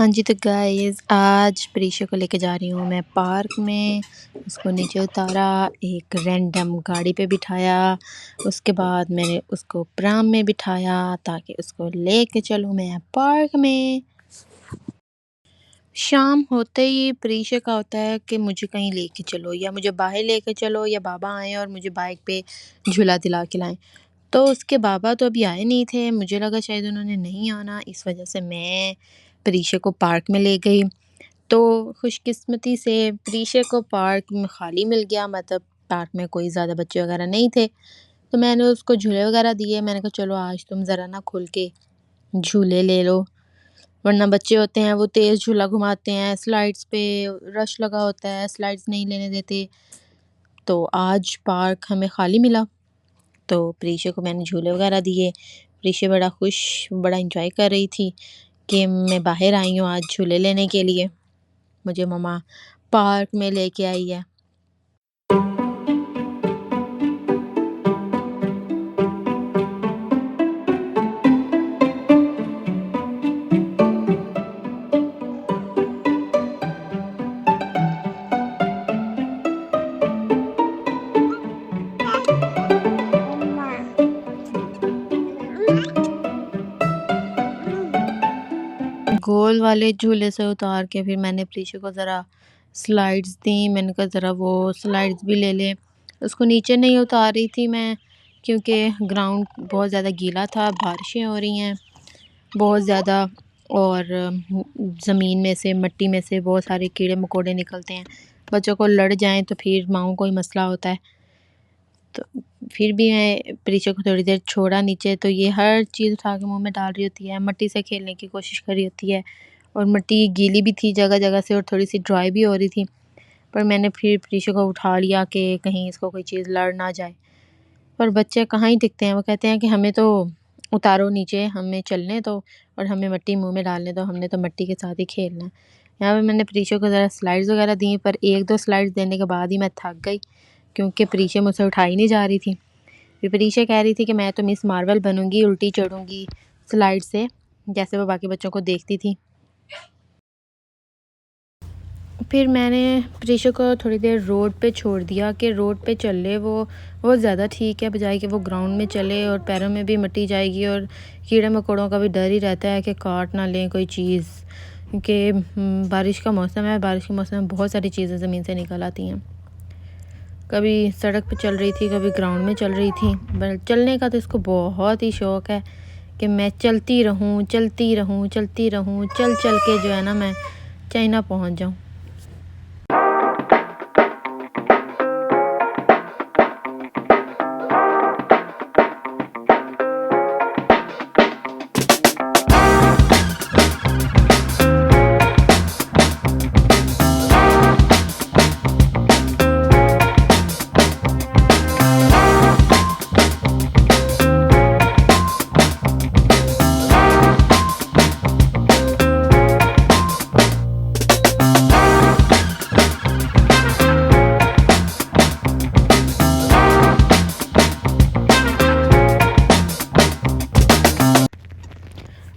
हाँ जी, तो गाइज़ आज प्रीशा को लेके जा रही हूँ मैं पार्क में। उसको नीचे उतारा, एक रैंडम गाड़ी पे बिठाया, उसके बाद मैंने उसको प्राम में बिठाया ताकि उसको लेके चलूँ मैं पार्क में। शाम होते ही प्रीशा का होता है कि मुझे कहीं लेके चलो, या मुझे बाहर लेके चलो, या बाबा आएँ और मुझे बाइक पे झूला दिला के लाएँ। तो उसके बाबा तो अभी आए नहीं थे, मुझे लगा शायद उन्होंने नहीं आना, इस वजह से मैं प्रीशा को पार्क में ले गई। तो खुशकिस्मती से प्रीशा को पार्क में खाली मिल गया, मतलब पार्क में कोई ज़्यादा बच्चे वगैरह नहीं थे। तो मैंने उसको झूले वगैरह दिए, मैंने कहा चलो आज तुम ज़रा ना खुल के झूले ले लो, वरना बच्चे होते हैं वो तेज़ झूला घुमाते हैं, स्लाइड्स पे रश लगा होता है, स्लाइड्स नहीं लेने देते। तो आज पार्क हमें खाली मिला, तो प्रीशा को मैंने झूले वगैरह दिए। प्रीशा बड़ा खुश, बड़ा एंजॉय कर रही थी कि मैं बाहर आई हूँ आज झूले लेने के लिए, मुझे मम्मा पार्क में लेके आई है। गोल वाले झूले से उतार के फिर मैंने प्रीशा को ज़रा स्लाइड्स दी, मैंने कहा ज़रा वो स्लाइड्स भी ले ले। उसको नीचे नहीं उतार रही थी मैं, क्योंकि ग्राउंड बहुत ज़्यादा गीला था, बारिशें हो रही हैं बहुत ज़्यादा, और ज़मीन में से, मिट्टी में से बहुत सारे कीड़े मकोड़े निकलते हैं। बच्चों को लड़ जाएँ तो फिर माँओं को ही मसला होता है। तो फिर भी मैं प्रीशा को थोड़ी देर छोड़ा नीचे, तो ये हर चीज़ उठा के मुँह में डाल रही होती है, मिट्टी से खेलने की कोशिश कर रही होती है, और मिट्टी गीली भी थी जगह-जगह से और थोड़ी-सी ड्राई भी हो रही थी। पर मैंने फिर प्रीशा को उठा लिया कि कहीं इसको कोई चीज़ लड़ ना जाए। पर बच्चे कहाँ ही टिकते हैं, वो कहते हैं कि हमें तो उतारो नीचे, हमें चलने दो और हमें मिट्टी मुँह में डालने दो, हमने तो मिट्टी के साथ ही खेलना है। यहाँ पे मैंने प्रीशा को ज़रा स्लाइड्स वगैरह दी, पर 1-2 स्लाइड्स देने के बाद ही मैं थक गई, क्योंकि प्रीशा मुझसे उठाई नहीं जा रही थी। फिर प्रीशा कह रही थी कि मैं तो मिस मार्वल बनूँगी, उल्टी चढ़ूँगी स्लाइड से, जैसे वो बाकी बच्चों को देखती थी। फिर मैंने प्रीशा को थोड़ी देर रोड पे छोड़ दिया कि रोड पे चल ले, वो ज़्यादा ठीक है बजाय कि वो ग्राउंड में चले और पैरों में भी मिट्टी जाएगी, और कीड़े मकोड़ों का भी डर ही रहता है कि काट ना लें कोई चीज़, क्योंकि बारिश का मौसम है, बारिश के मौसम में बहुत सारी चीज़ें ज़मीन से निकल आती हैं। कभी सड़क पे चल रही थी, कभी ग्राउंड में चल रही थी, पर चलने का तो इसको बहुत ही शौक़ है कि मैं चलती रहूँ, चलती रहूँ, चलती रहूँ, चल चल के जो है ना मैं चाइना पहुँच जाऊँ।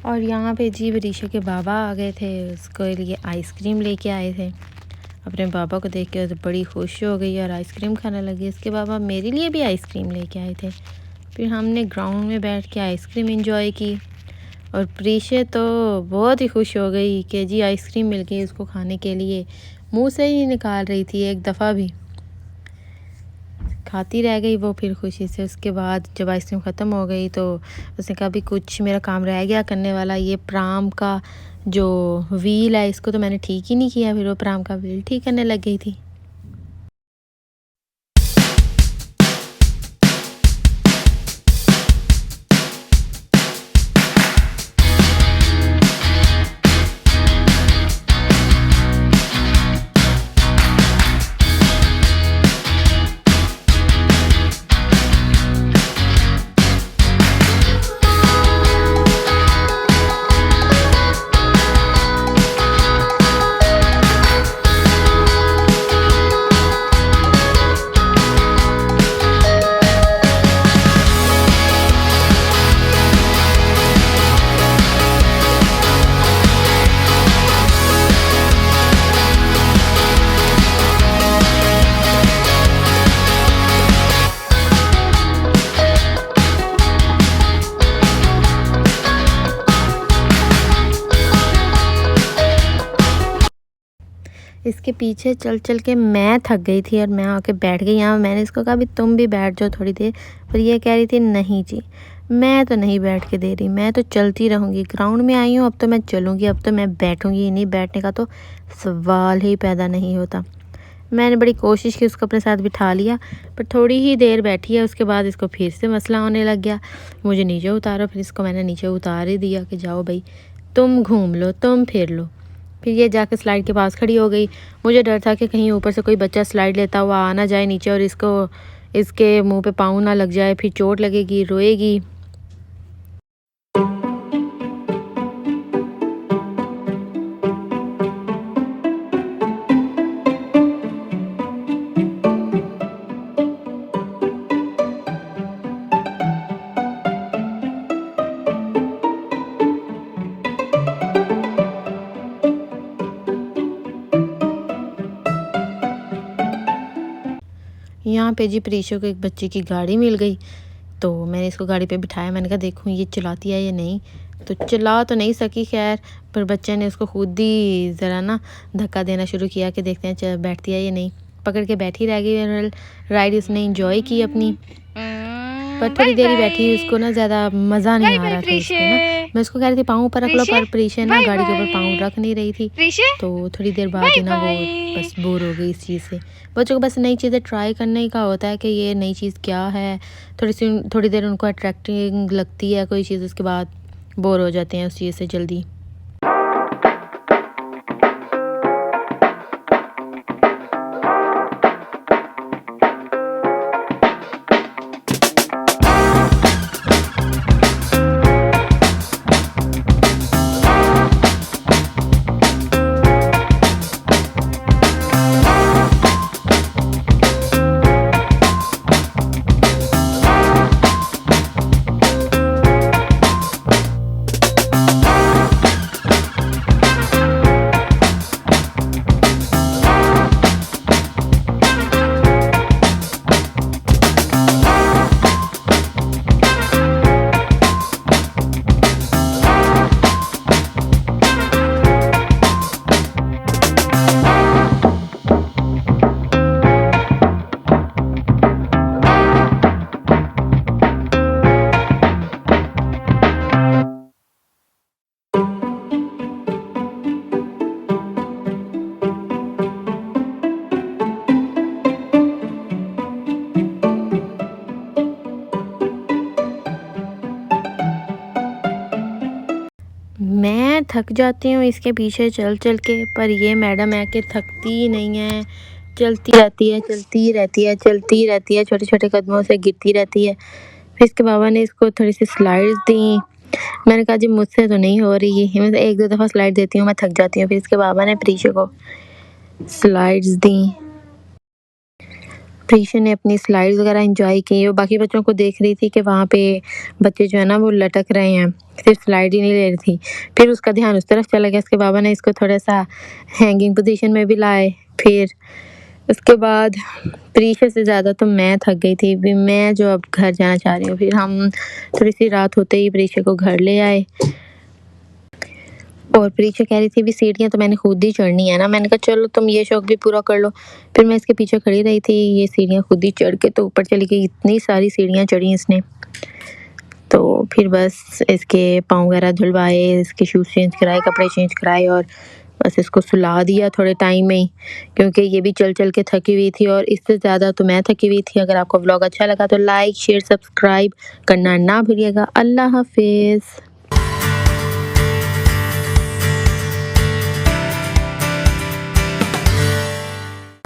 और यहाँ पे जी प्रीशा के बाबा आ गए थे, उसके लिए आइसक्रीम लेके आए थे। अपने बाबा को देख के तो बड़ी खुश हो गई और आइसक्रीम खाने लगी। इसके बाबा मेरे लिए भी आइसक्रीम लेके आए थे। फिर हमने ग्राउंड में बैठ के आइसक्रीम एंजॉय की, और प्रीशा तो बहुत ही खुश हो गई कि जी आइसक्रीम मिल गई उसको खाने के लिए, मुँह से ही निकाल रही थी एक दफ़ा भी, खाती रह गई वो फिर खुशी से। उसके बाद जब आइसक्रीम ख़त्म हो गई तो उसने कहा भी कुछ मेरा काम रह गया करने वाला, ये प्राम का जो व्हील है इसको तो मैंने ठीक ही नहीं किया। फिर वो प्राम का व्हील ठीक करने लग गई थी। इसके पीछे चल चल के मैं थक गई थी और मैं आके बैठ गई यहाँ। मैंने इसको कहा भी तुम भी बैठ जाओ थोड़ी देर, पर ये कह रही थी नहीं जी, मैं तो नहीं बैठ के दे रही, मैं तो चलती रहूँगी। ग्राउंड में आई हूँ, अब तो मैं चलूँगी, अब तो मैं बैठूँगी ही नहीं, बैठने का तो सवाल ही पैदा नहीं होता। मैंने बड़ी कोशिश की उसको अपने साथ बिठा लिया, पर थोड़ी ही देर बैठी है, उसके बाद इसको फिर से मसला होने लग गया। मुझे नीचे उतारो, फिर इसको मैंने नीचे उतार ही दिया कि जाओ भाई, तुम घूम लो, तुम फिर लो। फिर ये जाकर स्लाइड के पास खड़ी हो गई। मुझे डर था कि कहीं ऊपर से कोई बच्चा स्लाइड लेता हुआ आ ना जाए नीचे और इसके मुंह पे पाँव ना लग जाए, फिर चोट लगेगी, रोएगी। यहाँ पे जी प्रीशो को एक बच्चे की गाड़ी मिल गई, तो मैंने इसको गाड़ी पे बिठाया। मैंने कहा देखूँ ये चलाती है या नहीं। तो चला तो नहीं सकी खैर, पर बच्चे ने उसको खुद ही ज़रा ना धक्का देना शुरू किया कि देखते हैं बैठती है या नहीं। पकड़ के बैठी रह गई और राइड उसने इंजॉय की अपनी। पर थोड़ी देर ही बैठी, उसको ना ज़्यादा मज़ा नहीं आ रहा था इस पे ना। मैं उसको कह रही थी पाँव ऊपर रख लो, पर प्रीशा ना गाड़ी के ऊपर पाँव रख नहीं रही थी। तो थोड़ी देर बाद ही ना वो बस बोर हो गई इस चीज़ से। बच्चों को बस नई चीज़ें ट्राई करने का होता है कि ये नई चीज़ क्या है। थोड़ी देर उनको अट्रैक्टिंग लगती है कोई चीज़, उसके बाद बोर हो जाते हैं उस चीज़ से जल्दी। मैं थक जाती हूँ इसके पीछे चल चल के, पर ये मैडम है कि थकती ही नहीं है, चलती रहती है, चलती रहती है, चलती रहती है, छोटे छोटे कदमों से गिरती रहती है। फिर इसके बाबा ने इसको थोड़ी सी स्लाइड्स दी। मैंने कहा जी मुझसे तो नहीं हो रही, मैं एक दो दफ़ा स्लाइड देती हूँ, मैं थक जाती हूँ। फिर इसके बाबा ने प्रीशा को स्लाइड्स दी। प्रीशा ने अपनी स्लाइड्स वगैरह एंजॉय की। वो बाकी बच्चों को देख रही थी कि वहाँ पे बच्चे जो है ना वो लटक रहे हैं, सिर्फ स्लाइड ही नहीं ले रही थी। फिर उसका ध्यान उस तरफ चला गया। इसके बाबा ने इसको थोड़ा सा हैंगिंग पोजीशन में भी लाए। फिर उसके बाद प्रीशा से ज़्यादा तो मैं थक गई थी, भी मैं जो अब घर जाना चाह रही हूँ। फिर हम थोड़ी सी रात होते ही प्रीशा को घर ले आए। और प्रीशा कह रही थी भी सीढ़ियाँ तो मैंने खुद ही चढ़नी है ना। मैंने कहा चलो तुम ये शौक भी पूरा कर लो। फिर मैं इसके पीछे खड़ी रही थी, ये सीढ़ियाँ खुद ही चढ़ के तो ऊपर चली गई। इतनी सारी सीढ़ियाँ चढ़ी इसने। तो फिर बस इसके पाँव वगैरह धुलवाए, इसके शूज़ चेंज कराए, कपड़े चेंज कराए और बस इसको सुला दिया थोड़े टाइम में ही, क्योंकि ये भी चल चल के थकी हुई थी और इससे ज़्यादा तो मैं थकी हुई थी। अगर आपको व्लॉग अच्छा लगा तो लाइक शेयर सब्सक्राइब करना ना भूलिएगा। अल्लाह हाफिज़।